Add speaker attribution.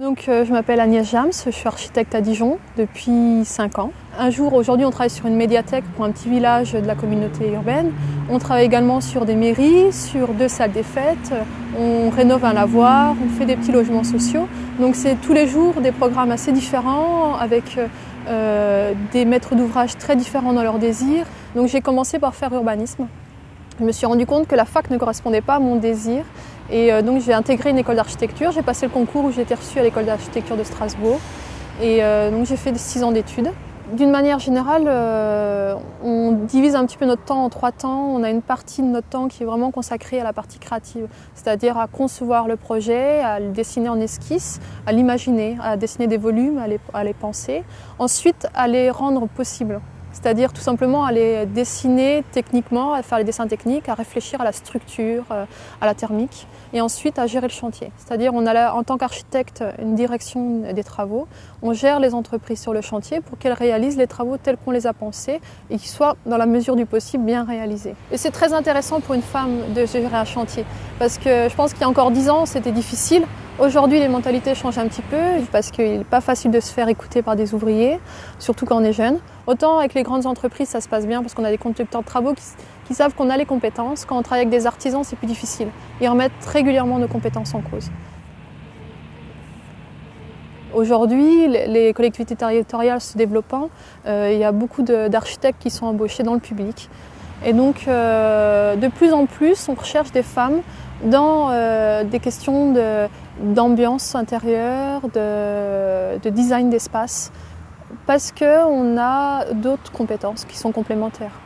Speaker 1: Je m'appelle Agnès Jams, je suis architecte à Dijon depuis 5 ans. Aujourd'hui, on travaille sur une médiathèque pour un petit village de la communauté urbaine. On travaille également sur des mairies, sur 2 salles des fêtes. On rénove un lavoir, on fait des petits logements sociaux. Donc c'est tous les jours des programmes assez différents avec des maîtres d'ouvrage très différents dans leurs désirs. Donc j'ai commencé par faire urbanisme. Je me suis rendu compte que la fac ne correspondait pas à mon désir. Et donc j'ai intégré une école d'architecture, j'ai passé le concours où j'ai été reçue à l'école d'architecture de Strasbourg. Et donc j'ai fait 6 ans d'études. D'une manière générale, on divise un petit peu notre temps en 3 temps. On a une partie de notre temps qui est vraiment consacrée à la partie créative, c'est-à-dire à concevoir le projet, à le dessiner en esquisse, à l'imaginer, à dessiner des volumes, à les penser. Ensuite, à les rendre possibles. C'est-à-dire tout simplement à les dessiner techniquement, à faire les dessins techniques, à réfléchir à la structure, à la thermique, et ensuite à gérer le chantier. C'est-à-dire on a là, en tant qu'architecte une direction des travaux, on gère les entreprises sur le chantier pour qu'elles réalisent les travaux tels qu'on les a pensés et qu'ils soient dans la mesure du possible bien réalisés. Et c'est très intéressant pour une femme de gérer un chantier, parce que je pense qu'il y a encore 10 ans c'était difficile. Aujourd'hui, les mentalités changent un petit peu parce qu'il n'est pas facile de se faire écouter par des ouvriers, surtout quand on est jeune. Autant avec les grandes entreprises, ça se passe bien parce qu'on a des conducteurs de travaux qui savent qu'on a les compétences. Quand on travaille avec des artisans, c'est plus difficile. Ils remettent régulièrement nos compétences en cause. Aujourd'hui, les collectivités territoriales se développant, il y a beaucoup d'architectes qui sont embauchés dans le public. Et donc, de plus en plus, on recherche des femmes dans des questions d'ambiance intérieure, de design d'espace, parce qu'on a d'autres compétences qui sont complémentaires.